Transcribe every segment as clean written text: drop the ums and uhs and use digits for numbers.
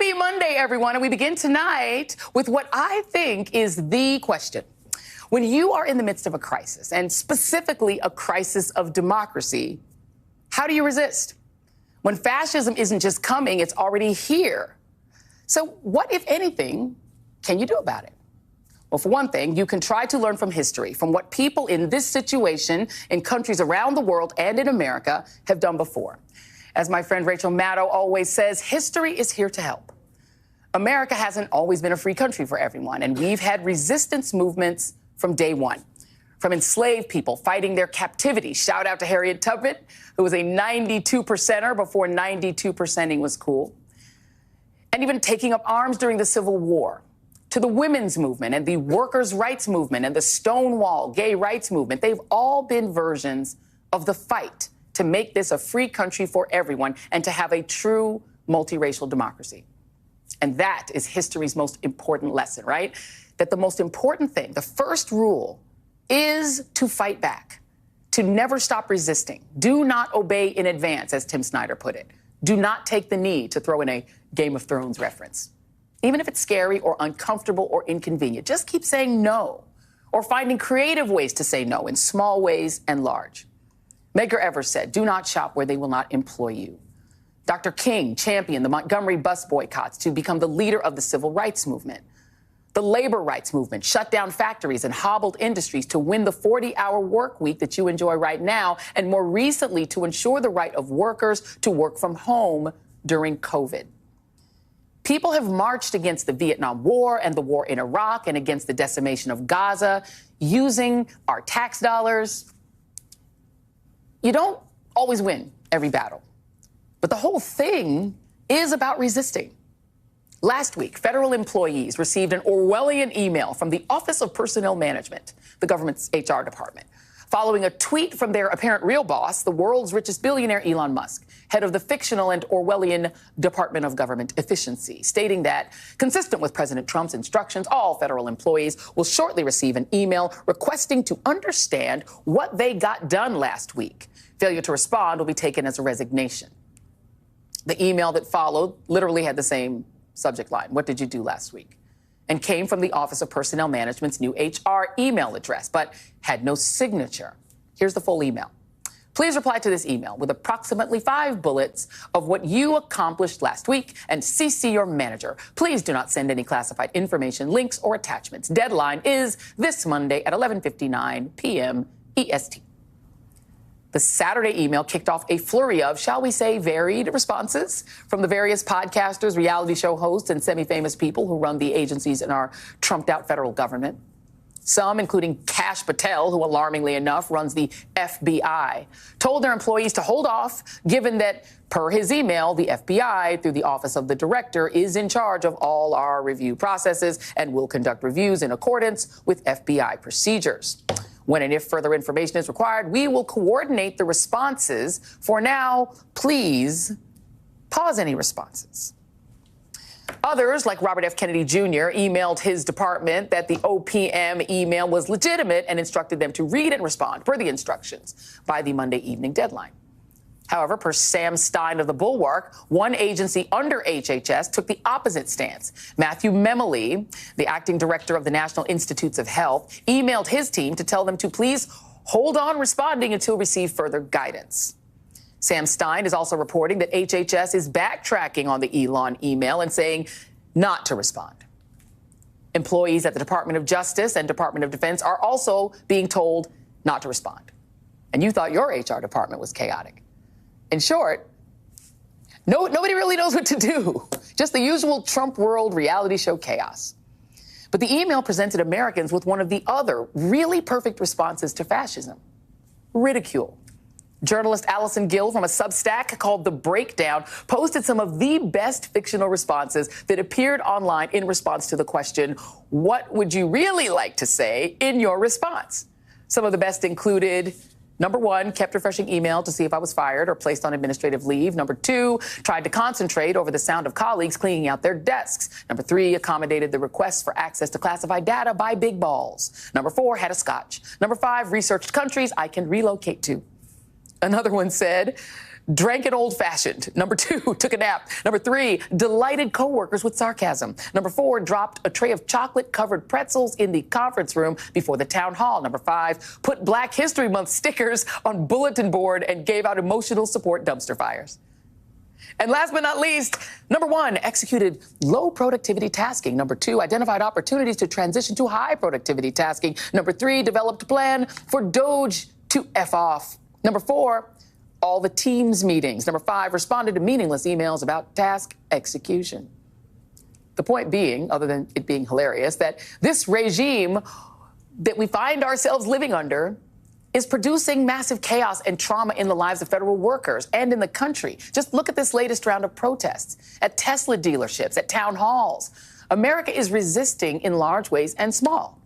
Happy Monday, everyone. And we begin tonight with what I think is the question. When you are in the midst of a crisis, and specifically a crisis of democracy, how do you resist? When fascism isn't just coming, it's already here. So what, if anything, can you do about it? Well, for one thing, you can try to learn from history, from what people in this situation in countries around the world and in America have done before. As my friend Rachel Maddow always says, history is here to help. America hasn't always been a free country for everyone, and we've had resistance movements from day one. From enslaved people fighting their captivity. Shout out to Harriet Tubman, who was a 92%er before 92%ing was cool. And even taking up arms during the Civil War. To the women's movement and the workers' rights movement and the Stonewall gay rights movement. They've all been versions of the fight to make this a free country for everyone and to have a true multiracial democracy. And that is history's most important lesson, right? That the most important thing, the first rule, is to fight back, to never stop resisting. Do not obey in advance, as Tim Snyder put it. Do not take the knee, to throw in a Game of Thrones reference. Even if it's scary or uncomfortable or inconvenient, just keep saying no, or finding creative ways to say no in small ways and large. Medgar Evers said, do not shop where they will not employ you. Dr. King championed the Montgomery bus boycotts to become the leader of the civil rights movement. The labor rights movement shut down factories and hobbled industries to win the 40-hour work week that you enjoy right now, and more recently to ensure the right of workers to work from home during COVID. People have marched against the Vietnam War and the war in Iraq and against the decimation of Gaza using our tax dollars. You don't always win every battle, but the whole thing is about resisting. Last week, federal employees received an Orwellian email from the Office of Personnel Management, the government's HR department, following a tweet from their apparent real boss, the world's richest billionaire, Elon Musk, head of the fictional and Orwellian Department of Government Efficiency, stating that, consistent with President Trump's instructions, all federal employees will shortly receive an email requesting to understand what they got done last week. Failure to respond will be taken as a resignation. The email that followed literally had the same subject line, what did you do last week? And came from the Office of Personnel Management's new HR email address, but had no signature. Here's the full email. Please reply to this email with approximately 5 bullets of what you accomplished last week and CC your manager. Please do not send any classified information, links, or attachments. Deadline is this Monday at 11:59 p.m. EST. The Saturday email kicked off a flurry of, shall we say, varied responses from the various podcasters, reality show hosts, and semi-famous people who run the agencies in our trumped-out federal government. Some, including Kash Patel, who alarmingly enough runs the FBI, told their employees to hold off, given that, per his email, the FBI, through the Office of the Director, is in charge of all our review processes and will conduct reviews in accordance with FBI procedures. When and if further information is required, we will coordinate the responses. For now, please pause any responses. Others, like Robert F. Kennedy Jr., emailed his department that the OPM email was legitimate and instructed them to read and respond per the instructions by the Monday evening deadline. However, per Sam Stein of the Bulwark, one agency under HHS took the opposite stance. Matthew Memoli, the acting director of the National Institutes of Health, emailed his team to tell them to please hold on responding until receive further guidance. Sam Stein is also reporting that HHS is backtracking on the Elon email and saying not to respond. Employees at the Department of Justice and Department of Defense are also being told not to respond. And you thought your HR department was chaotic. In short, nobody really knows what to do. Just the usual Trump world reality show chaos. But the email presented Americans with one of the other really perfect responses to fascism: ridicule. Journalist Allison Gill from a Substack called The Breakdown posted some of the best fictional responses that appeared online in response to the question, what would you really like to say in your response? Some of the best included, number 1, kept refreshing email to see if I was fired or placed on administrative leave. Number 2, tried to concentrate over the sound of colleagues cleaning out their desks. Number 3, accommodated the request for access to classified data by big balls. Number 4, had a scotch. Number 5, researched countries I can relocate to. Another one said, drank it old-fashioned. Number 2, took a nap. Number 3, delighted coworkers with sarcasm. Number 4, dropped a tray of chocolate-covered pretzels in the conference room before the town hall. Number 5, put Black History Month stickers on bulletin board and gave out emotional support dumpster fires. And last but not least, number 1, executed low productivity tasking. Number 2, identified opportunities to transition to high productivity tasking. Number 3, developed a plan for Doge to F off. Number 4, all the teams meetings. Number 5, responded to meaningless emails about task execution. The point being, other than it being hilarious, that this regime that we find ourselves living under is producing massive chaos and trauma in the lives of federal workers and in the country. Just look at this latest round of protests at Tesla dealerships, at town halls. America is resisting in large ways and small.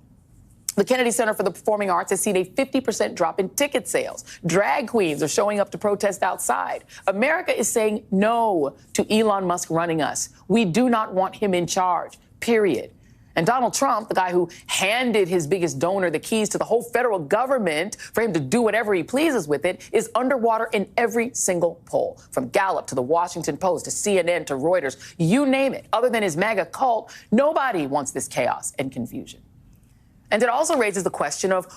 The Kennedy Center for the Performing Arts has seen a 50% drop in ticket sales. Drag queens are showing up to protest outside. America is saying no to Elon Musk running us. We do not want him in charge, period. And Donald Trump, the guy who handed his biggest donor the keys to the whole federal government for him to do whatever he pleases with it, is underwater in every single poll, from Gallup to the Washington Post to CNN to Reuters, you name it. Other than his MAGA cult, nobody wants this chaos and confusion. And it also raises the question of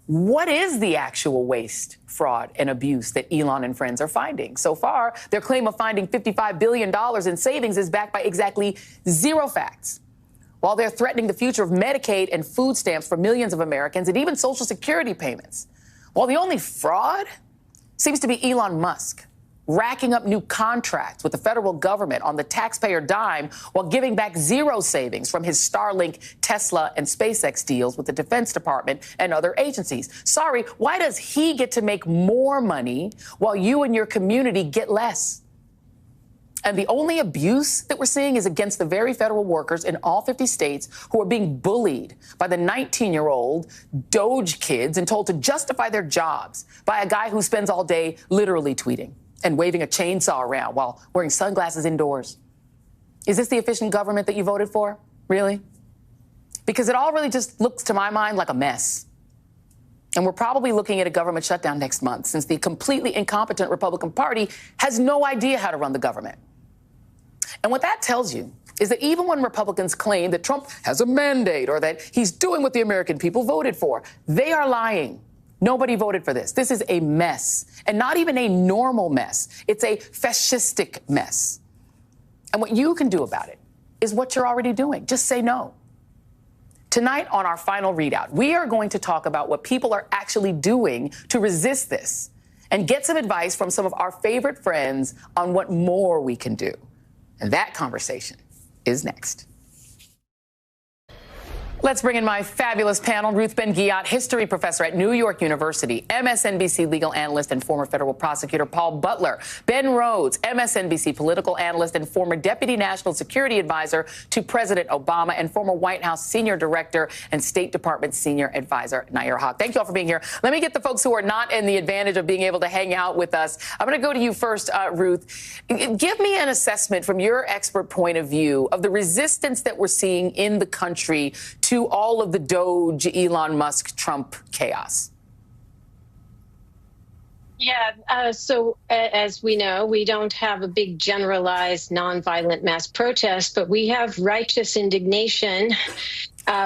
what is the actual waste, fraud, and abuse that Elon and friends are finding? So far, their claim of finding $55 billion in savings is backed by exactly 0 facts. While they're threatening the future of Medicaid and food stamps for millions of Americans and even Social Security payments. While the only fraud seems to be Elon Musk, racking up new contracts with the federal government on the taxpayer dime while giving back 0 savings from his Starlink, Tesla, and SpaceX deals with the Defense Department and other agencies. Sorry, why does he get to make more money while you and your community get less? And the only abuse that we're seeing is against the very federal workers in all 50 states who are being bullied by the 19-year-old Doge kids and told to justify their jobs by a guy who spends all day literally tweeting and waving a chainsaw around while wearing sunglasses indoors. Is this the efficient government that you voted for? Really? Because it all really just looks, to my mind, like a mess. And we're probably looking at a government shutdown next month, since the completely incompetent Republican Party has no idea how to run the government. And what that tells you is that even when Republicans claim that Trump has a mandate or that he's doing what the American people voted for, they are lying. Nobody voted for this. This is a mess, and not even a normal mess. It's a fascistic mess. And what you can do about it is what you're already doing. Just say no. Tonight on our final readout, we are going to talk about what people are actually doing to resist this and get some advice from some of our favorite friends on what more we can do. And that conversation is next. Let's bring in my fabulous panel. Ruth Ben-Ghiat, history professor at New York University, MSNBC legal analyst and former federal prosecutor Paul Butler. Ben Rhodes, MSNBC political analyst and former deputy national security advisor to President Obama and former White House senior director and State Department senior advisor Nair Haq. Thank you all for being here. Let me get the folks who are not in the advantage of being able to hang out with us. I'm going to go to you first, Ruth. Give me an assessment from your expert point of view of the resistance that we're seeing in the country to all of the Doge, Elon Musk, Trump chaos. Yeah, so as we know, we don't have a big generalized nonviolent mass protest, but we have righteous indignation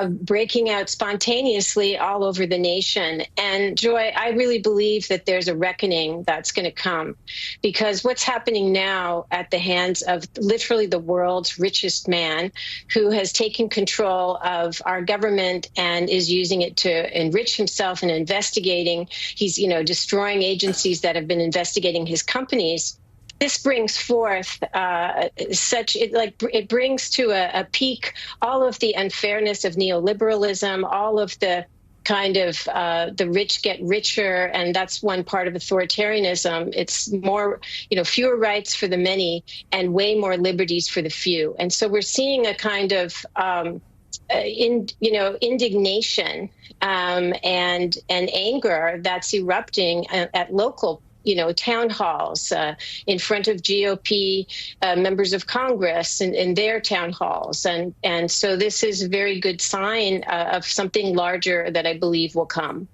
breaking out spontaneously all over the nation. And Joy, I really believe that there's a reckoning that's going to come, because what's happening now at the hands of literally the world's richest man, who has taken control of our government and is using it to enrich himself and investigating. He's, destroying agencies that have been investigating his companies. This brings forth it brings to a peak all of the unfairness of neoliberalism, all of the kind of the rich get richer, and that's one part of authoritarianism. It's more, fewer rights for the many and way more liberties for the few. And so we're seeing a kind of indignation and anger that's erupting at local town halls, in front of GOP members of Congress in their town halls. And so this is a very good sign of something larger that I believe will come.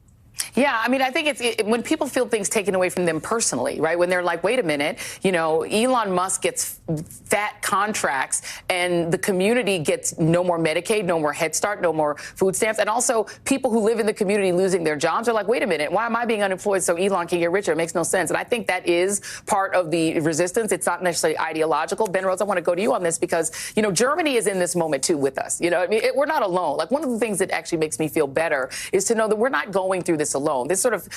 Yeah, I mean, I think when people feel things taken away from them personally, right? When they're like, wait a minute, you know, Elon Musk gets fat contracts and the community gets no more Medicaid, no more Head Start, no more food stamps. And also people who live in the community losing their jobs are like, wait a minute, why am I being unemployed so Elon can get richer? It makes no sense. And I think that is part of the resistance. It's not necessarily ideological. Ben Rhodes, I want to go to you on this because, you know, Germany is in this moment, too, with us. You know, I mean, we're not alone. Like, one of the things that actually makes me feel better is to know that we're not going through this alone. This sort of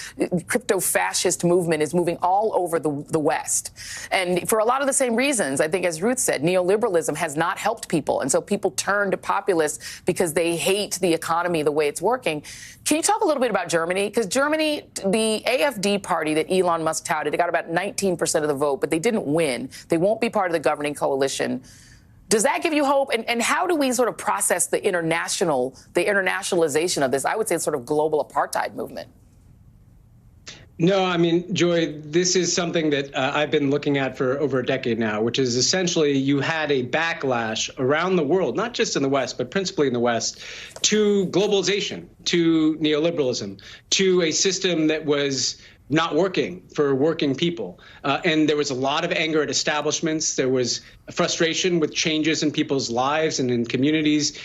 crypto-fascist movement is moving all over the West. And for a lot of the same reasons, I think, as Ruth said, neoliberalism has not helped people. And so people turn to populists because they hate the economy the way it's working. Can you talk a little bit about Germany? Because Germany, the AfD party that Elon Musk touted, it got about 19% of the vote, but they didn't win. They won't be part of the governing coalition. Does that give you hope? And how do we sort of process the internationalization of this, I would say, sort of global apartheid movement? No, I mean, Joy, this is something that I've been looking at for over a decade now, which is essentially you had a backlash around the world, not just in the West, but principally in the West, to globalization, to neoliberalism, to a system that was not working for working people. And there was a lot of anger at establishments. There was frustration with changes in people's lives and in communities,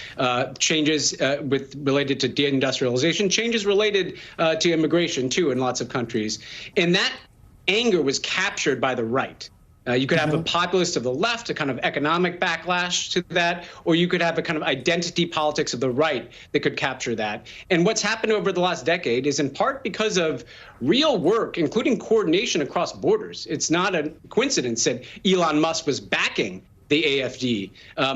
changes related to deindustrialization, changes related to immigration, too, in lots of countries. And that anger was captured by the right. You could have a populist of the left, a kind of economic backlash to that, or you could have a kind of identity politics of the right that could capture that. And what's happened over the last decade is in part because of real work, including coordination across borders. It's not a coincidence that Elon Musk was backing the AfD.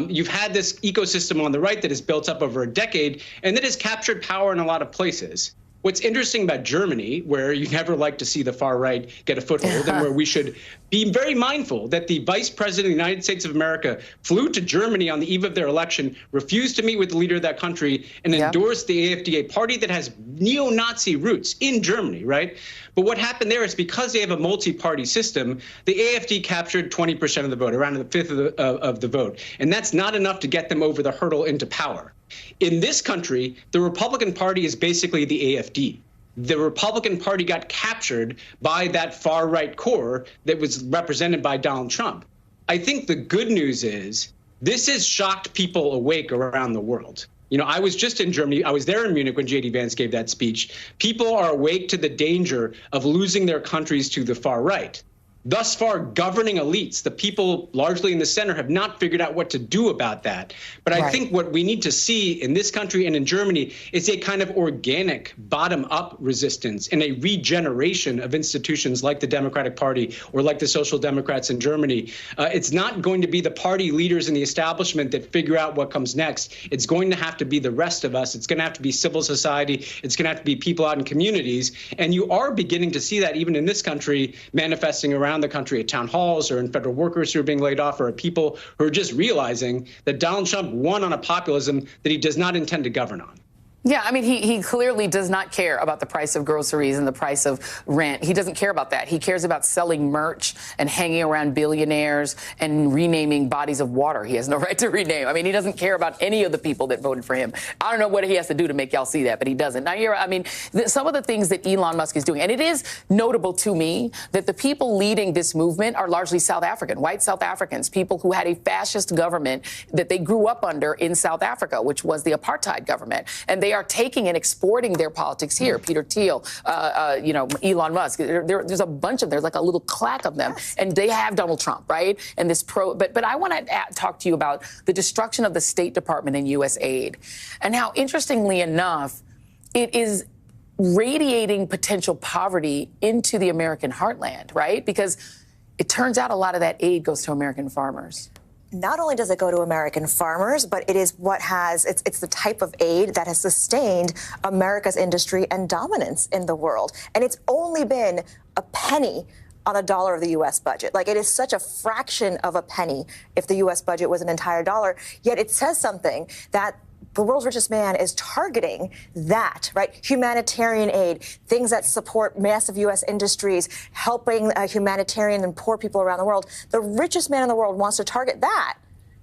You've had this ecosystem on the right that has built up over a decade and that has captured power in a lot of places. What's interesting about Germany, where you never like to see the far right get a foothold, and where we should be very mindful that the vice president of the United States of America flew to Germany on the eve of their election, refused to meet with the leader of that country, and endorsed the AfD, a party that has neo-Nazi roots in Germany, right? But what happened there is because they have a multi-party system, the AfD captured 20% of the vote, around a fifth of the vote. And that's not enough to get them over the hurdle into power. In this country, the Republican Party is basically the AfD. The Republican Party got captured by that far right core that was represented by Donald Trump. I think the good news is this has shocked people awake around the world. You know, I was just in Germany. I was there in Munich when J.D. Vance gave that speech. People are awake to the danger of losing their countries to the far right. Thus far, governing elites, the people largely in the center, have not figured out what to do about that. But I think what we need to see in this country and in Germany is a kind of organic bottom-up resistance and a regeneration of institutions like the Democratic Party or like the Social Democrats in Germany. It's not going to be the party leaders in the establishment that figure out what comes next. It's going to have to be the rest of us. It's going to have to be civil society. It's going to have to be people out in communities. And you are beginning to see that even in this country manifesting around the country at town halls or in federal workers who are being laid off, or people who are just realizing that Donald Trump won on a populism that he does not intend to govern on. Yeah, I mean, he clearly does not care about the price of groceries and the price of rent. He doesn't care about that. He cares about selling merch and hanging around billionaires and renaming bodies of water he has no right to rename. I mean, he doesn't care about any of the people that voted for him. I don't know what he has to do to make y'all see that, but he doesn't. Now, some of the things that Elon Musk is doing, and it is notable to me that the people leading this movement are largely South African, white South Africans, people who had a fascist government that they grew up under in South Africa, which was the apartheid government. And they are taking and exporting their politics here. Peter Thiel, Elon Musk. There's a bunch of them. There's like a little claque of them, and they have Donald Trump, right? And this But I want to talk to you about the destruction of the State Department and U.S. aid, and how, interestingly enough, it is radiating potential poverty into the American heartland, right? Because it turns out a lot of that aid goes to American farmers. Not only does it go to American farmers, but it is it's the type of aid that has sustained America's industry and dominance in the world. And it's only been a penny on a dollar of the U.S. budget. Like, it is such a fraction of a penny if the U.S. budget was an entire dollar. Yet it says something that the world's richest man is targeting that, right? Humanitarian aid, things that support massive U.S. industries, helping humanitarian and poor people around the world. The richest man in the world wants to target that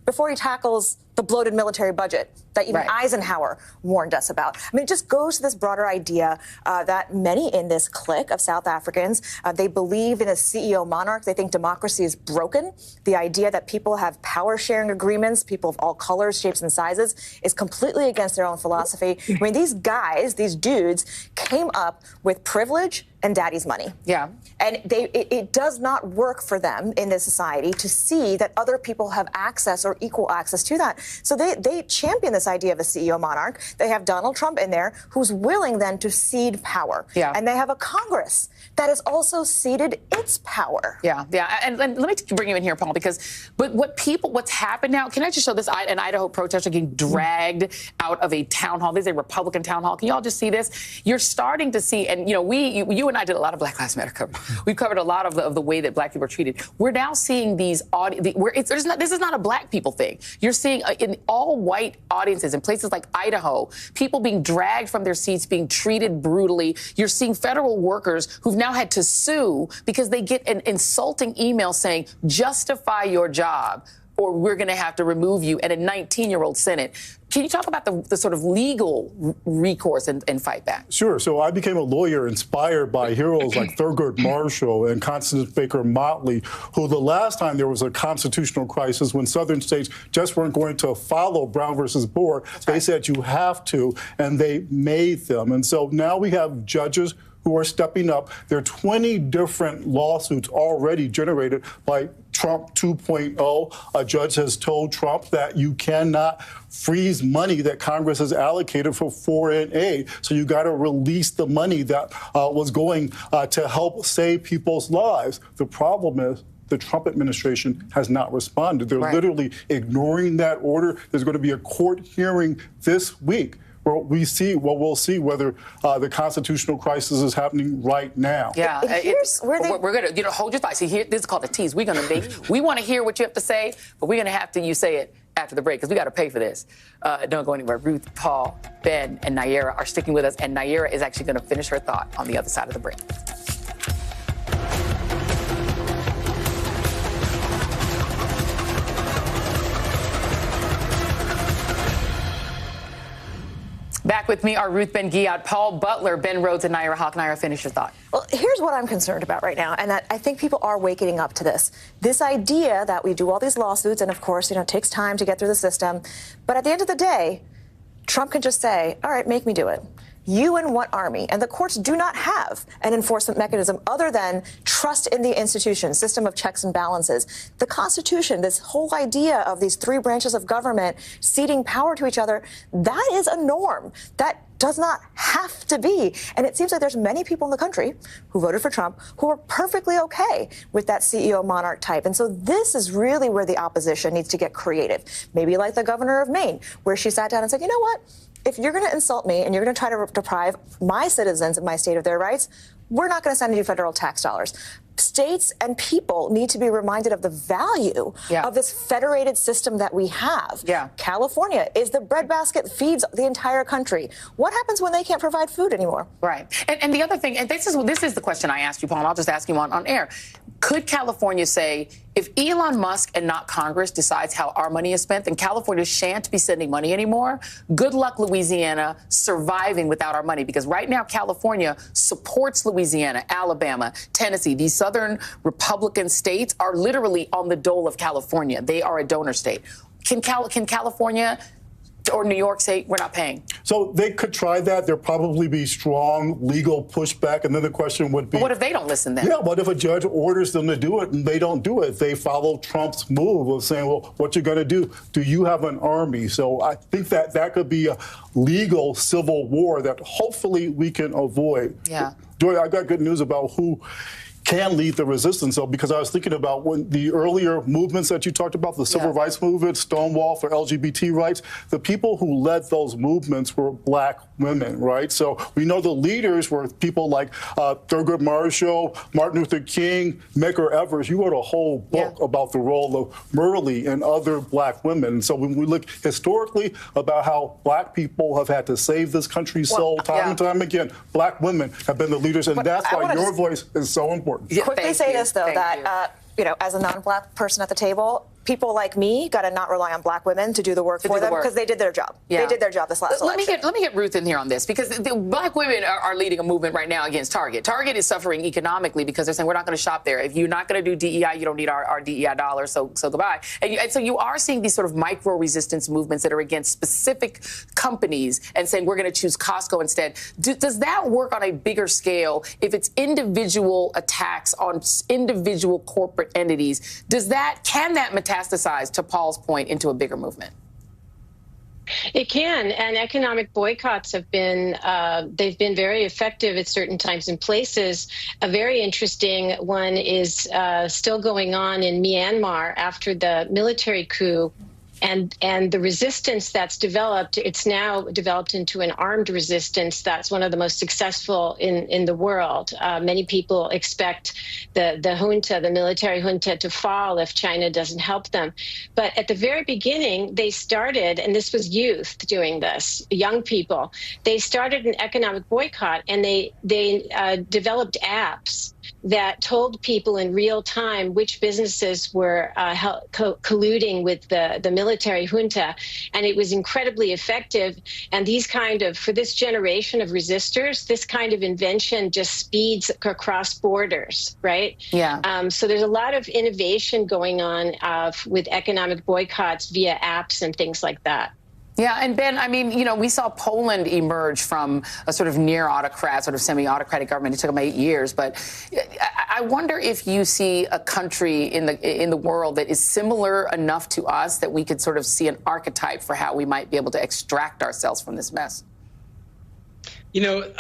before he tackles the the bloated military budget that even Eisenhower warned us about. I mean, it just goes to this broader idea that many in this clique of South Africans, they believe in a CEO monarch. They think democracy is broken. The idea that people have power-sharing agreements, people of all colors, shapes, and sizes, is completely against their own philosophy. I mean, these guys, these dudes, came up with privilege and daddy's money. Yeah. And it does not work for them in this society to see that other people have access or equal access to that. So they champion this idea of a CEO monarch. They have Donald Trump in there who's willing then to cede power. Yeah. And they have a Congress that has also ceded its power. Yeah, yeah. And let me bring you in here, Paul, because what's happened now, can I just show this? An Idaho protester getting dragged out of a town hall. This is a Republican town hall. Can you all just see this? You're starting to see, and you know, you and I did a lot of Black Lives Matter coverage. We've covered a lot of the way that Black people are treated. We're now seeing these this is not a Black people thing. You're seeing in all white audiences in places like Idaho, people being dragged from their seats, being treated brutally. You're seeing federal workers who've now had to sue because they get an insulting email saying, justify your job, or we're going to have to remove you, and a 19-year-old Senate. Can you talk about the sort of legal recourse and fight back? Sure. So I became a lawyer inspired by heroes like Thurgood Marshall and Constance Baker Motley, who the last time there was a constitutional crisis when southern states just weren't going to follow Brown versus Board, they said you have to, and they made them. And so now we have judges who are stepping up. There are 20 different lawsuits already generated by Trump 2.0. A judge has told Trump that you cannot freeze money that Congress has allocated for foreign aid. So you got to release the money that was going to help save people's lives. The problem is the Trump administration has not responded. They're literally ignoring that order. There's going to be a court hearing this week. We'll see whether the constitutional crisis is happening right now. Yeah, we're going to hold your thoughts. See, here, this is called a tease. We're going to we want to hear what you have to say, but we're going to have you say it after the break because we got to pay for this. Don't go anywhere. Ruth, Paul, Ben, and Nayyera are sticking with us, and Nayyera is actually going to finish her thought on the other side of the break. Back with me are Ruth Ben-Ghiat, Paul Butler, Ben Rhodes, and Nayyera Haq. Nayyera, finish your thought. Well, here's what I'm concerned about right now, and that I think people are waking up to this. This idea that we do all these lawsuits, and of course, it takes time to get through the system. But at the end of the day, Trump can just say, all right, make me do it. You and what army? And the courts do not have an enforcement mechanism other than trust in the institution, system of checks and balances. The Constitution, this whole idea of these three branches of government ceding power to each other, that is a norm. That does not have to be. And it seems like there's many people in the country who voted for Trump who are perfectly okay with that CEO monarch type. And so this is really where the opposition needs to get creative. Maybe like the governor of Maine, where she sat down and said, you know what? If you're going to insult me and you're going to try to deprive my citizens of my state of their rights, we're not going to send you federal tax dollars. States and people need to be reminded of the value of this federated system that we have. California is the breadbasket that feeds the entire country. What happens when they can't provide food anymore? Right. And the other thing, and this is the question I asked you, Paul, and I'll just ask you on air. Could California say, if Elon Musk and not Congress decides how our money is spent, then California shan't be sending money anymore? Good luck, Louisiana, surviving without our money, because right now California supports Louisiana, Alabama, Tennessee. These southern Republican states are literally on the dole of California. They are a donor state. Can California or New York say, we're not paying? So they could try that. There'll probably be strong legal pushback. And then the question would be, but what if they don't listen then? Yeah, what if a judge orders them to do it and they don't do it? They follow Trump's move of saying, well, what you going to do? Do you have an army? So I think that could be a legal civil war that hopefully we can avoid. Yeah. Joy, I got good news about who can lead the resistance, though, because I was thinking about when the earlier movements that you talked about, the civil rights movement, Stonewall for LGBT rights, the people who led those movements were Black women, right? So we know the leaders were people like Thurgood Marshall, Martin Luther King, Medgar Evers. You wrote a whole book about the role of Myrlie and other Black women. And so when we look historically about how Black people have had to save this country's soul time and time again, Black women have been the leaders, and that's why your voice is so important. Quickly say this, though, that, as a non-Black person at the table, people like me got to not rely on black women to do the work for them because they did their job. They did their job this last election. Let me get Ruth in here on this, because the black women are leading a movement right now against Target. Target is suffering economically because they're saying we're not going to shop there. If you're not going to do DEI, you don't need our DEI dollars, so goodbye. And so you are seeing these sort of micro resistance movements that are against specific companies and saying we're going to choose Costco instead. Does that work on a bigger scale if it's individual attacks on individual corporate entities? Can that metastasize, to Paul's point, into a bigger movement? It can, and economic boycotts have been, they've been very effective at certain times and places. A very interesting one is still going on in Myanmar after the military coup. And the resistance that's developed, it's now developed into an armed resistance that's one of the most successful in the world. Many people expect the junta, the military junta, to fall if China doesn't help them. But at the very beginning, they started, and this was youth doing this, young people, they started an economic boycott, and they developed apps that told people in real time which businesses were colluding with the military junta, and it was incredibly effective. And these kind of, for this generation of resistors, this kind of invention just speeds across borders, right? Yeah. So there's a lot of innovation going on with economic boycotts via apps and things like that. Yeah, and Ben, I mean, you know, we saw Poland emerge from a sort of near autocrat, sort of semi-autocratic government. It took them 8 years, but I wonder if you see a country in the world that is similar enough to us that we could sort of see an archetype for how we might be able to extract ourselves from this mess. You know,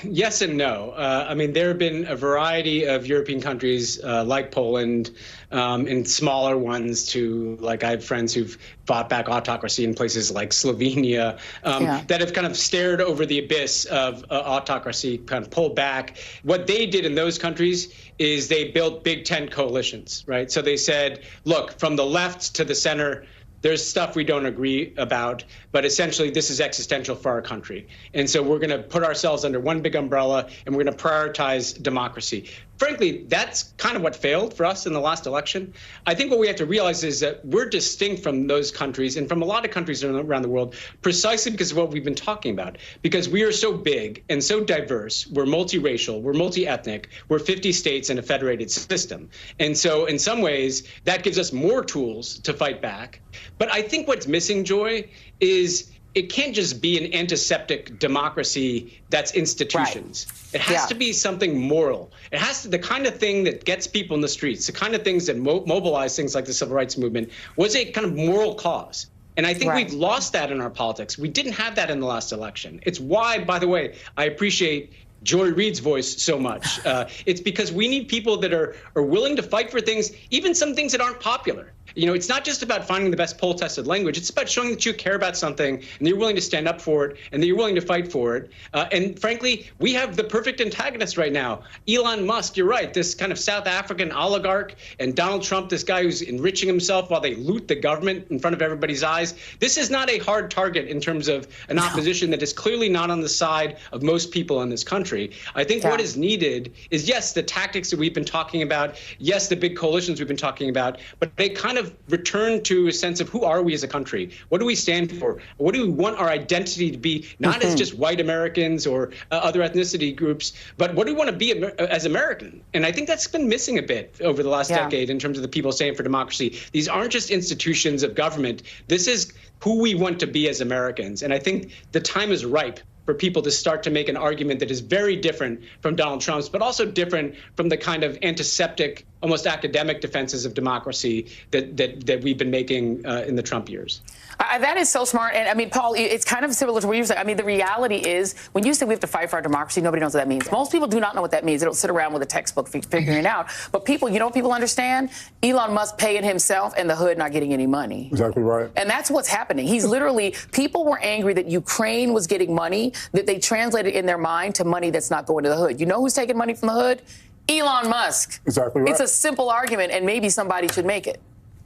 yes and no. I mean, there have been a variety of European countries like Poland and smaller ones too. Like, I have friends who've fought back autocracy in places like Slovenia that have kind of stared over the abyss of autocracy, kind of pulled back. What they did in those countries is they built big tent coalitions, right? So they said, look, from the left to the center, there's stuff we don't agree about, but essentially this is existential for our country. And so we're going to put ourselves under one big umbrella, and we're going to prioritize democracy. Frankly, that's kind of what failed for us in the last election. I think what we have to realize is that we're distinct from those countries and from a lot of countries around the world precisely because of what we've been talking about. Because we are so big and so diverse, we're multiracial, we're multi-ethnic, we're 50 states in a federated system. And so in some ways, that gives us more tools to fight back. But I think what's missing, Joy, is it can't just be an antiseptic democracy that's institutions. Right. It has to be something moral. It has to, the kind of thing that gets people in the streets, the kind of things that mobilize things like the civil rights movement, was a kind of moral cause. And I think we've lost that in our politics. We didn't have that in the last election. It's why, by the way, I appreciate Joy Reid's voice so much. It's because we need people that are willing to fight for things, even some things that aren't popular. You know, it's not just about finding the best poll-tested language. It's about showing that you care about something and that you're willing to stand up for it and that you're willing to fight for it. And frankly, we have the perfect antagonist right now. Elon Musk, you're right, this kind of South African oligarch, and Donald Trump, this guy who's enriching himself while they loot the government in front of everybody's eyes. This is not a hard target in terms of an opposition that is clearly not on the side of most people in this country. I think what is needed is, yes, the tactics that we've been talking about, yes, the big coalitions we've been talking about, but they kind of return to a sense of who are we as a country? What do we stand for? What do we want our identity to be, not as just white Americans or other ethnicity groups, but what do we want to be as American? And I think that's been missing a bit over the last decade in terms of the people standing for democracy. These aren't just institutions of government. This is who we want to be as Americans. And I think the time is ripe for people to start to make an argument that is very different from Donald Trump's, but also different from the kind of antiseptic, almost academic defenses of democracy that we've been making in the Trump years. That is so smart. And I mean, Paul, it's kind of similar to what you said. I mean, the reality is, when you say we have to fight for our democracy, nobody knows what that means. Most people do not know what that means. They don't sit around with a textbook figuring it out. But people, you know what people understand? Elon Musk paying himself and the hood not getting any money. Exactly right. And that's what's happening. He's literally, people were angry that Ukraine was getting money that they translated in their mind to money that's not going to the hood. You know who's taking money from the hood? Elon Musk. Exactly right. It's a simple argument, and maybe somebody should make it.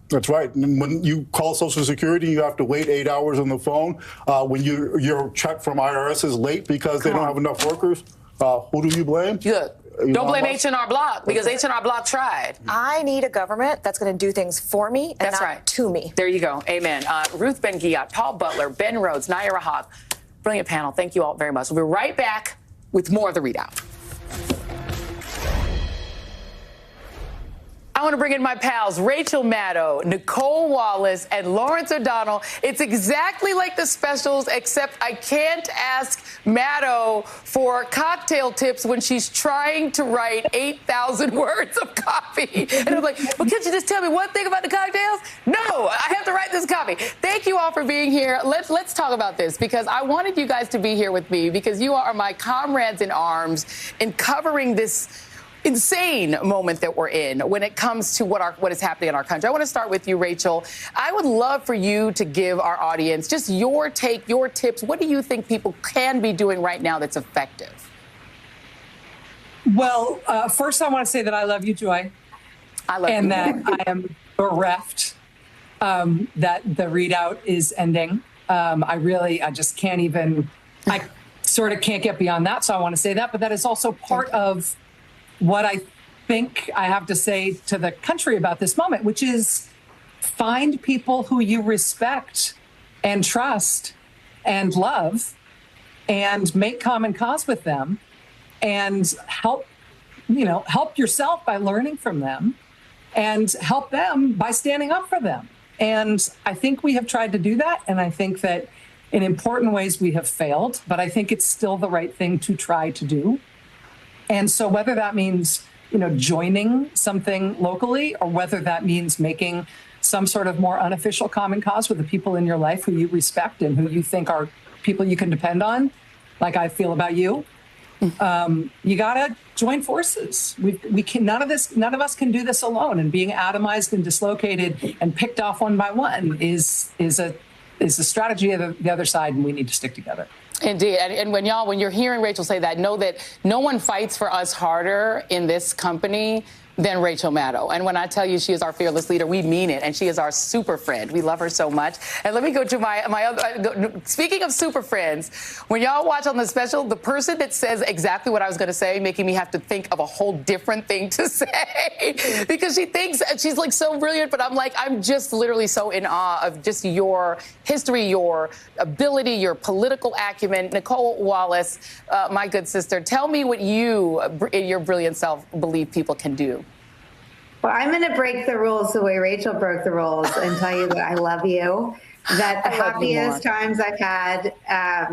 That's right. And when you call Social Security, you have to wait 8 hours on the phone. When your check from IRS is late because they don't have enough workers, who do you blame? Look, Don't blame H&R Block, because H&R Block tried. I need a government that's going to do things for me and not to me. There you go. Amen. Ruth Ben-Ghiat, Paul Butler, Ben Rhodes, Nayyirah Haq. Brilliant panel. Thank you all very much. We'll be right back with more of The Readout. I want to bring in my pals, Rachel Maddow, Nicole Wallace, and Lawrence O'Donnell. It's exactly like the specials, except I can't ask Maddow for cocktail tips when she's trying to write 8,000 words of copy. And I'm like, well, can't you just tell me one thing about the cocktails? No, I have to write this copy. Thank you all for being here. Let's talk about this, because I wanted you guys to be here with me, because you are my comrades in arms in covering this insane moment that we're in when it comes to what is happening in our country. I want to start with you, Rachel. I would love for you to give our audience just your take, your tips. What do you think people can be doing right now that's effective? Well, first I want to say that I love you, Joy. I love you. And that I am bereft that the readout is ending. I just can't even, I sort of can't get beyond that. So I want to say that, but that is also part of what I think I have to say to the country about this moment, which is find people who you respect and trust and love and make common cause with them and help yourself by learning from them and help them by standing up for them. And I think we have tried to do that. And I think that in important ways we have failed, but I think it's still the right thing to try to do. And so whether that means, joining something locally, or whether that means making some sort of more unofficial common cause with the people in your life who you respect and who you think are people you can depend on, like I feel about you, you got to join forces. We can, none of us can do this alone. And being atomized and dislocated and picked off one by one is a strategy of the other side, and we need to stick together. Indeed. And when you're hearing Rachel say that, know that no one fights for us harder in this company than Rachel Maddow. And when I tell you she is our fearless leader, we mean it. And she is our super friend. We love her so much. And let me go to my other, speaking of super friends, when y'all watch on the special, the person that says exactly what I was going to say, making me have to think of a whole different thing to say, because she thinks she's like so brilliant, but I'm just literally so in awe of just your history, your ability, your political acumen. Nicole Wallace, my good sister, tell me what you, in your brilliant self, believe people can do. Well, I'm going to break the rules the way Rachel broke the rules and tell you that I love you, that the happiest times I've had,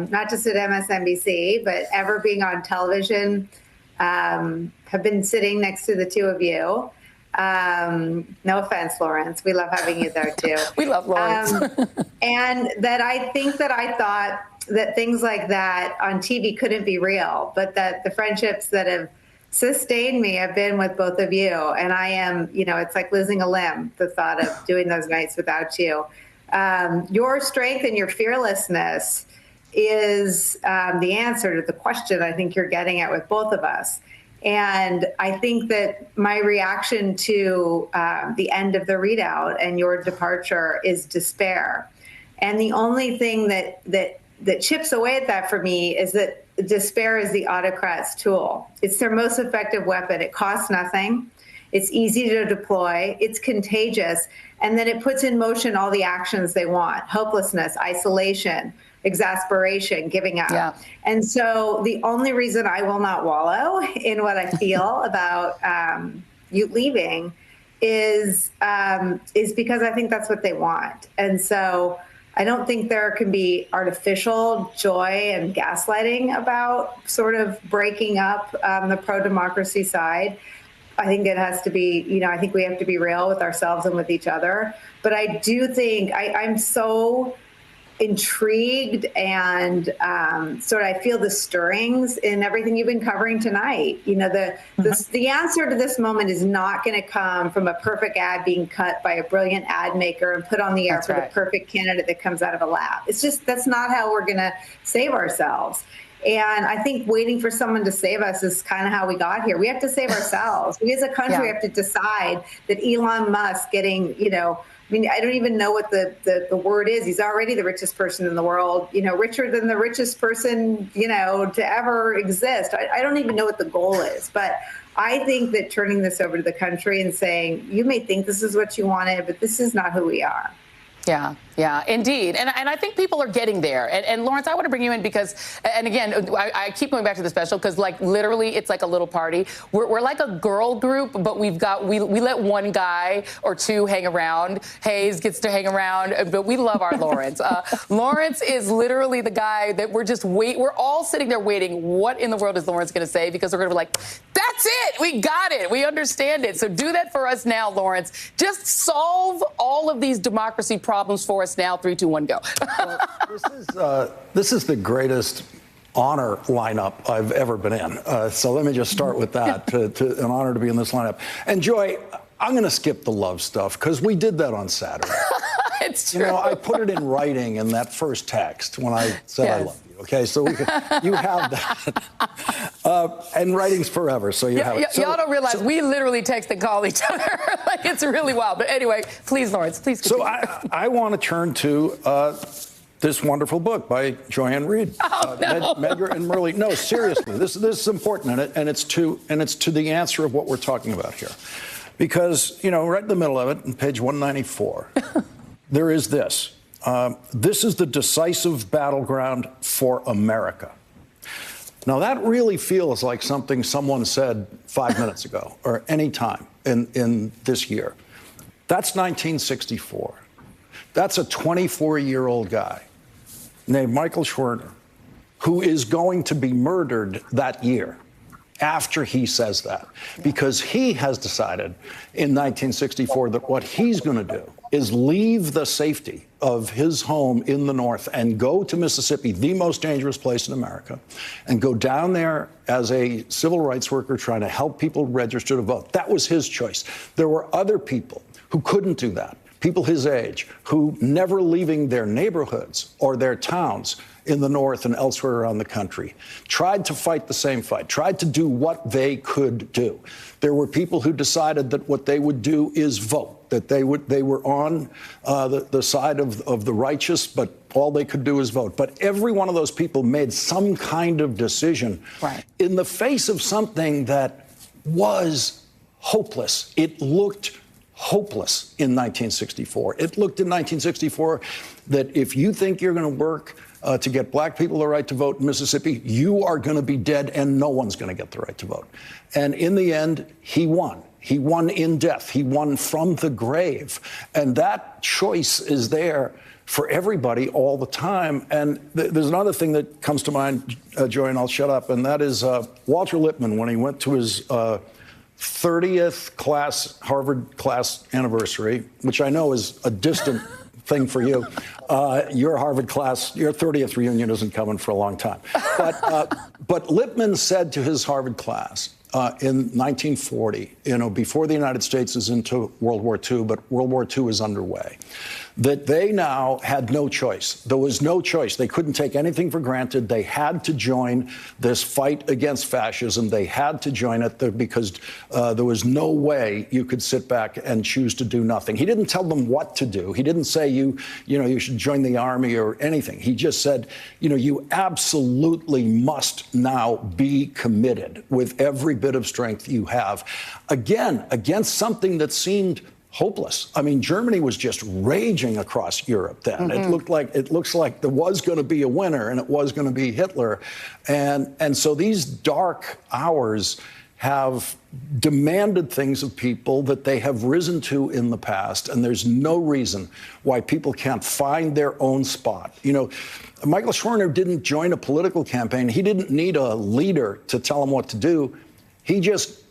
not just at MSNBC, but ever being on television, have been sitting next to the two of you. No offense, Lawrence. We love having you there, too. We love Lawrence. And that I think that I thought that things like that on TV couldn't be real, but that the friendships that have sustained me have been with both of you. And I am, it's like losing a limb, the thought of doing those nights without you. Your strength and your fearlessness is the answer to the question I think you're getting at with both of us. And I think that my reaction to the end of the readout and your departure is despair. And the only thing that chips away at that for me is that despair is the autocrat's tool. It's their most effective weapon. It costs nothing. It's easy to deploy. It's contagious. And then it puts in motion all the actions they want: hopelessness, isolation, exasperation, giving up. Yeah. And so the only reason I will not wallow in what I feel about you leaving is because I think that's what they want. And so I don't think there can be artificial joy and gaslighting about sort of breaking up the pro-democracy side. I think it has to be, I think we have to be real with ourselves and with each other. But I do think I'm so intrigued and sort of I feel the stirrings in everything you've been covering tonight. The answer to this moment is not going to come from a perfect ad being cut by a brilliant ad maker and put on the air for the perfect candidate that comes out of a lab. It's just, that's not how we're going to save ourselves. And I think waiting for someone to save us is kind of how we got here. We have to save ourselves. We as a country have to decide that Elon Musk getting, I mean, I don't even know what the word is. He's already the richest person in the world, richer than the richest person, to ever exist. I don't even know what the goal is. But I think that turning this over to the country and saying, you may think this is what you wanted, but this is not who we are. Yeah, indeed. And I think people are getting there. And Lawrence, I want to bring you in because, and again, I keep going back to the special because, like, literally it's like a little party. We're like a girl group, but we let one guy or two hang around. Hayes gets to hang around, but we love our Lawrence. Lawrence is literally the guy that we're all sitting there waiting. What in the world is Lawrence going to say? Because we're going to be like, that's it. We got it. We understand it. So do that for us now, Lawrence. Just solve all of these democracy problems for us now. 3, 2, 1, go. Well, this is the greatest honor lineup I've ever been in. So let me just start with that. An honor to be in this lineup. And Joy, I'm going to skip the love stuff because we did that on Saturday. It's true. I put it in writing in that first text when I said I love you. Okay, so you have that. And writing's forever, so you have it. Y'all don't realize we literally text and call each other. Like, it's really wild. But anyway, please, Lawrence, please continue. So I want to turn to this wonderful book by Joanne Reid, Medgar and Merley. No, seriously, this is important, and it's to the answer of what we're talking about here, because right in the middle of it, on page 194, there is this. This is the decisive battleground for America. Now, that really feels like something someone said 5 minutes ago or any time in this year. That's 1964. That's a 24-year-old guy named Michael Schwerner who is going to be murdered that year after he says that, because he has decided in 1964 that what he's going to do is leave the safety of his home in the North and go to Mississippi, the most dangerous place in America, and go down there as a civil rights worker trying to help people register to vote. That was his choice. There were other people who couldn't do that, people his age, who never leaving their neighborhoods or their towns in the North and elsewhere around the country, tried to fight the same fight, tried to do what they could do. There were people who decided that what they would do is vote, that they were on the side of the righteous, but all they could do is vote. But every one of those people made some kind of decision in the face of something that was hopeless. It looked hopeless in 1964. It looked in 1964 that if you think you're going to work to get black people the right to vote in Mississippi, you are going to be dead and no one's going to get the right to vote. And in the end, he won. He won in death. He won from the grave. And that choice is there for everybody all the time. And there's another thing that comes to mind, Joy, and I'll shut up, and that is Walter Lippmann, when he went to his 30th Harvard class anniversary, which I know is a distant thing for you. Your Harvard class, your 30th reunion isn't coming for a long time. But Lippmann said to his Harvard class in 1940, before the United States is into World War II, but World War II is underway, that they now had no choice. There was no choice. They couldn't take anything for granted. They had to join this fight against fascism. They had to join it because there was no way you could sit back and choose to do nothing. He didn't tell them what to do. He didn't say you should join the army or anything. He just said, you absolutely must now be committed with every bit of strength you have, again, against something that seemed hopeless. I mean, Germany was just raging across Europe then. Mm-hmm. It looks like there was going to be a winner, and it was going to be Hitler. And so these dark hours have demanded things of people that they have risen to in the past, and there's no reason why people can't find their own spot. Michael Schwerner didn't join a political campaign. He didn't need a leader to tell him what to do. He just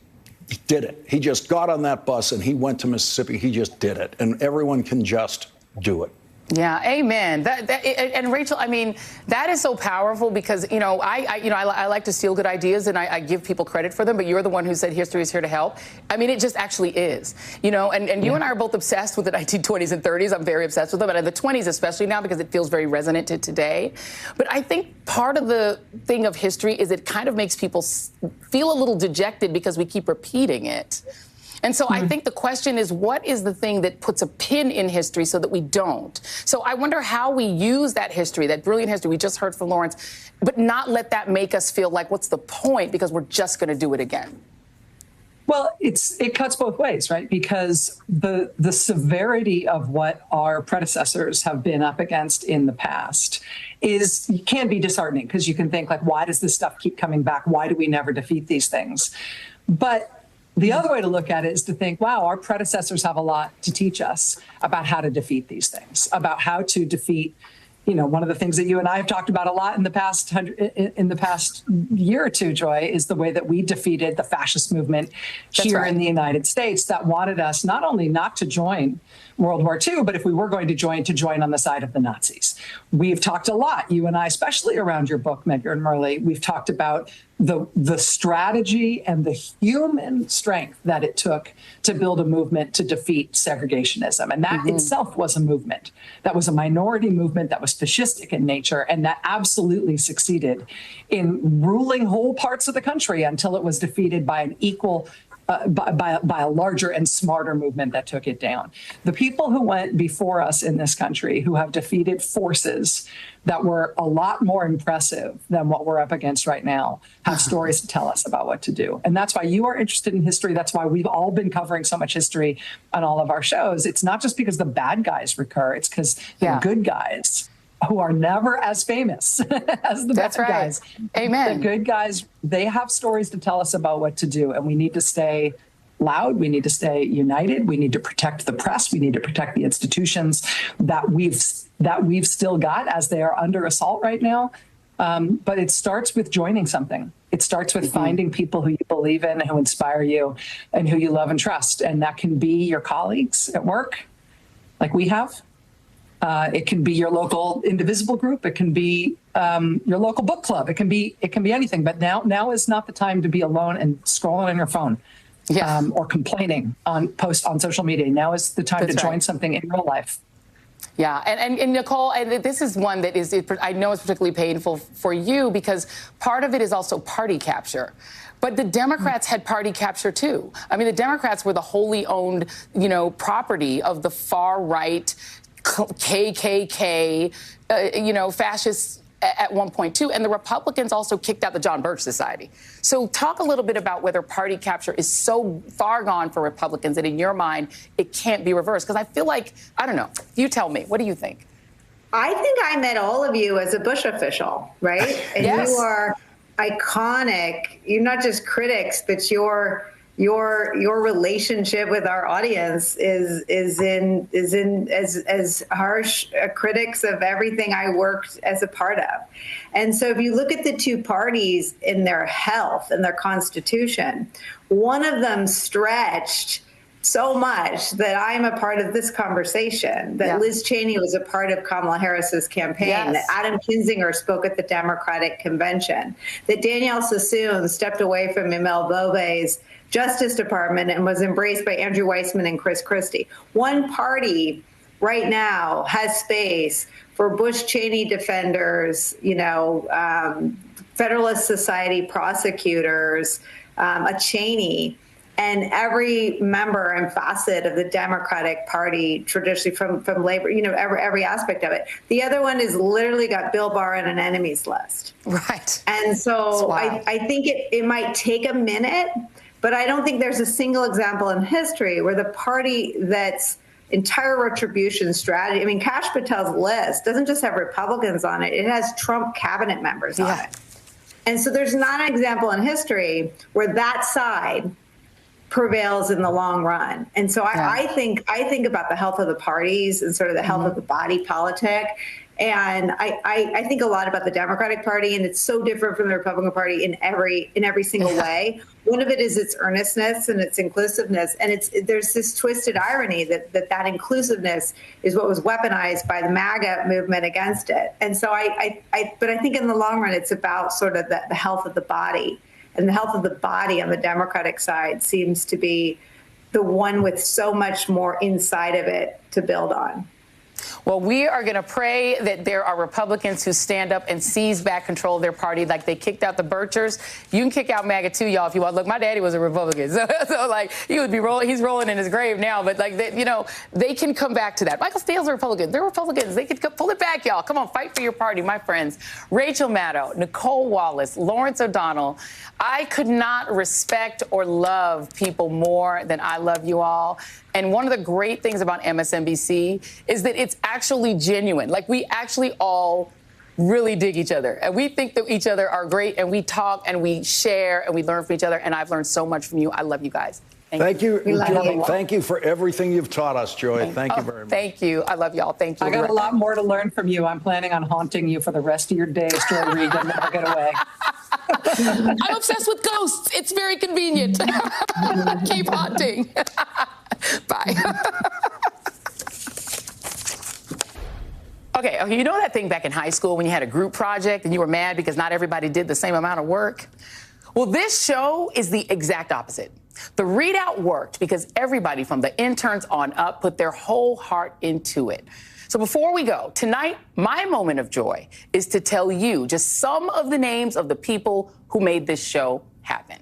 did it. He just got on that bus and he went to Mississippi. He just did it. And everyone can just do it. Yeah, amen. And Rachel, I mean, that is so powerful because, I like to steal good ideas and I give people credit for them, but you're the one who said history is here to help. I mean, it just actually is, and you and I are both obsessed with the 1920s and 30s. I'm very obsessed with them, and the 20s especially now because it feels very resonant to today. But I think part of the thing of history is it kind of makes people feel a little dejected because we keep repeating it. And so I think the question is, what is the thing that puts a pin in history so that we don't? So I wonder how we use that history, that brilliant history we just heard from Lawrence, but not let that make us feel like, what's the point? Because we're just going to do it again. Well, it cuts both ways, right? Because the severity of what our predecessors have been up against in the past can be disheartening because you can think like, why does this stuff keep coming back? Why do we never defeat these things? But the other way to look at it is to think, wow, our predecessors have a lot to teach us about how to defeat these things, about how to defeat, one of the things that you and I have talked about a lot in the past year or two, Joy, is the way that we defeated the fascist movement here in the United States that wanted us not only not to join World War II, but if we were going to join on the side of the Nazis. We've talked a lot, you and I, especially around your book, Medgar and Murley, we've talked about the strategy and the human strength that it took to build a movement to defeat segregationism. And that itself was a movement. That was a minority movement that was fascistic in nature, and that absolutely succeeded in ruling whole parts of the country until it was defeated by an equal by a larger and smarter movement that took it down. The people who went before us in this country, who have defeated forces that were a lot more impressive than what we're up against right now, have stories to tell us about what to do. And that's why you are interested in history. That's why we've all been covering so much history on all of our shows. It's not just because the bad guys recur, it's because the good guys, who are never as famous as the bad guys. Amen. The good guys, they have stories to tell us about what to do, and we need to stay loud. We need to stay united. We need to protect the press. We need to protect the institutions that we've still got as they are under assault right now. But it starts with joining something. It starts with finding people who you believe in, who inspire you, and who you love and trust. And that can be your colleagues at work, like we have. It can be your local Indivisible group. It can be your local book club. It can be anything. But now is not the time to be alone and scrolling on your phone or complaining on posts on social media. Now is the time to join something in real life. Yeah, and Nicole, and this is one that I know is particularly painful for you because part of it is also party capture. But the Democrats had party capture, too. I mean, the Democrats were the wholly owned, property of the far right KKK, fascists at one point, too. And the Republicans also kicked out the John Birch Society. So talk a little bit about whether party capture is so far gone for Republicans that in your mind it can't be reversed. Because I feel like, I don't know. You tell me. What do you think? I think I met all of you as a Bush official, right? And yes. You are iconic. You're not just critics, but your relationship with our audience is as harsh critics of everything I worked as a part of. And so if you look at the two parties in their health and their constitution, one of them stretched so much that I'm a part of this conversation, that Liz Cheney was a part of Kamala Harris's campaign, that Adam Kinzinger spoke at the Democratic Convention, that Danielle Sassoon stepped away from Emil Bove's Justice Department and was embraced by Andrew Weissman and Chris Christie. One party right now has space for Bush Cheney defenders, Federalist Society prosecutors, a Cheney, and every member and facet of the Democratic Party, traditionally from labor, every aspect of it. The other one is literally got Bill Barr on an enemies list. Right. And so I think it might take a minute, but I don't think there's a single example in history where the party that's entire retribution strategy, I mean, Kash Patel's list doesn't just have Republicans on it, it has Trump cabinet members on it. And so there's not an example in history where that side prevails in the long run. And so I think about the health of the parties and sort of the health of the body politic. And I think a lot about the Democratic Party, and it's so different from the Republican Party in every single way. One of it is its earnestness and its inclusiveness, and there's this twisted irony that inclusiveness is what was weaponized by the MAGA movement against it. And so but I think in the long run, it's about sort of the health of the body, and the health of the body on the Democratic side seems to be the one with so much more inside of it to build on. Well, we are going to pray that there are Republicans who stand up and seize back control of their party like they kicked out the Birchers. You can kick out MAGA too, y'all, if you want. Look, my daddy was a Republican, so like he would be he's rolling in his grave now. But like they can come back to that. Michael Steele's a Republican. They're Republicans. They can pull it back, y'all. Come on, fight for your party, my friends. Rachel Maddow, Nicole Wallace, Lawrence O'Donnell. I could not respect or love people more than I love you all. And one of the great things about MSNBC is that it's actually genuine. Like, we actually all really dig each other. And we think that each other are great. And we talk and we share and we learn from each other. And I've learned so much from you. I love you guys. Thank you, Joy. Thank you for everything you've taught us, Joy. Thank you very much. Thank you. I love y'all. Thank you. I got a lot more to learn from you. I'm planning on haunting you for the rest of your days, Joy Reid. You'll never get away. I'm obsessed with ghosts. It's very convenient. Keep haunting. Bye. Okay, you know that thing back in high school when you had a group project and you were mad because not everybody did the same amount of work? Well, this show is the exact opposite. The readout worked because everybody from the interns on up put their whole heart into it. So before we go, tonight, my moment of joy is to tell you just some of the names of the people who made this show happen.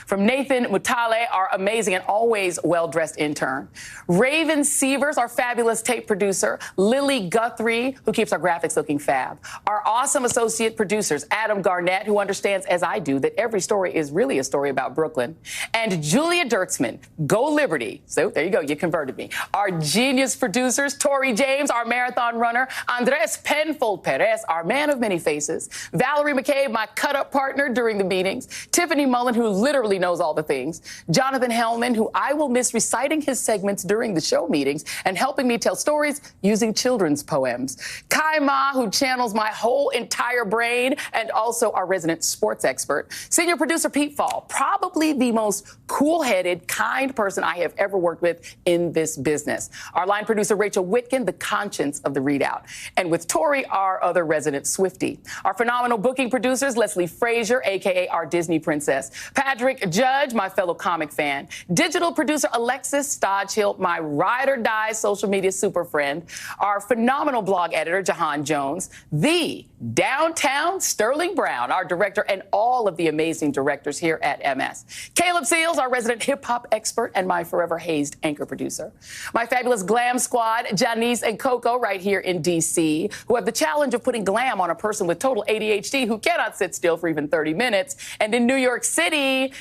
From Nathan Mutale, our amazing and always well-dressed intern. Raven Sievers, our fabulous tape producer. Lily Guthrie, who keeps our graphics looking fab. Our awesome associate producers, Adam Garnett, who understands, as I do, that every story is really a story about Brooklyn. And Julia Dirtzman, Go Liberty. So there you go, you converted me. Our genius producers, Tori James, our marathon runner. Andres Penfold Perez, our man of many faces. Valerie McCabe, my cut-up partner during the meetings. Tiffany Mullen, who literally knows all the things. Jonathan Hellman, who I will miss reciting his segments during the show meetings and helping me tell stories using children's poems. Kai Ma, who channels my whole entire brain, and also our resident sports expert. Senior producer Pete Fall, probably the most cool-headed, kind person I have ever worked with in this business. Our line producer Rachel Whitkin, the conscience of the readout. And with Tori, our other resident Swiftie. Our phenomenal booking producers, Leslie Frazier, a.k.a. our Disney princess. Patrick Judge, my fellow comic fan. Digital producer Alexis Stodgehill, my ride-or-die social media super friend. Our phenomenal blog editor, Jahan Jones. The downtown Sterling Brown, our director, and all of the amazing directors here at MS. Caleb Seals, our resident hip-hop expert and my forever hazed anchor producer. My fabulous glam squad, Janice and Coco, right here in D.C., who have the challenge of putting glam on a person with total ADHD who cannot sit still for even 30 minutes. And in New York City,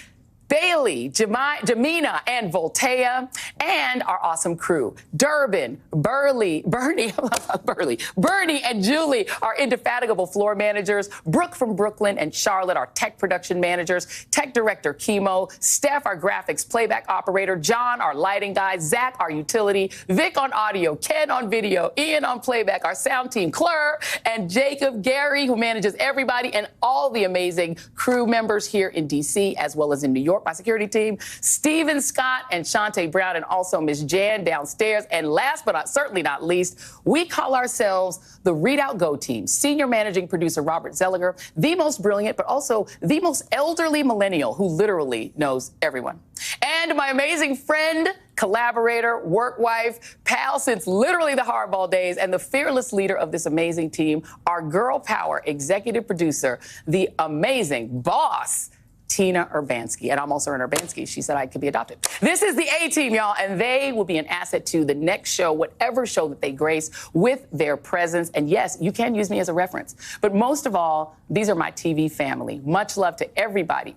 Bailey, Jamina, and Voltaire, and our awesome crew. Durbin, Bernie, and Julie, our indefatigable floor managers. Brooke from Brooklyn and Charlotte, our tech production managers. Tech director, Chemo. Steph, our graphics playback operator. John, our lighting guy. Zach, our utility. Vic on audio. Ken on video. Ian on playback. Our sound team, Claire, and Jacob, Gary, who manages everybody, and all the amazing crew members here in D.C. as well as in New York. My security team, Stephen Scott and Shantae Brown, and also Miss Jan downstairs. And last but certainly not least, we call ourselves the Readout Go Team. Senior managing producer Robert Zelliger, the most brilliant, but also the most elderly millennial who literally knows everyone. And my amazing friend, collaborator, work wife, pal since literally the hardball days, and the fearless leader of this amazing team, our girl power executive producer, the amazing boss, Tina Urbanski. And I'm also an Urbanski. She said I could be adopted. This is the A-Team, y'all, and they will be an asset to the next show, whatever show that they grace with their presence. And yes, you can use me as a reference. But most of all, these are my TV family. Much love to everybody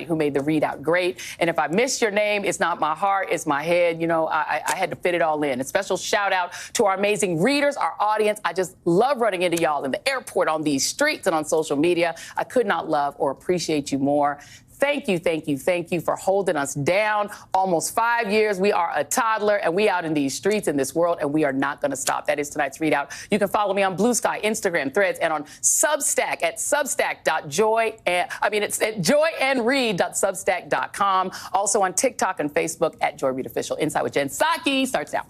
who made the readout great. And if I missed your name, it's not my heart, it's my head. You know, I had to fit it all in. A special shout out to our amazing readers, our audience. I just love running into y'all in the airport, on these streets, and on social media. I could not love or appreciate you more. Thank you, thank you, thank you for holding us down. Almost 5 years. We are a toddler, and we out in these streets in this world, and we are not going to stop. That is tonight's Read Out. You can follow me on Blue Sky, Instagram, Threads, and on Substack at joyandread.substack.com. Also on TikTok and Facebook at Joy Reid Official. Inside with Jen Psaki starts now.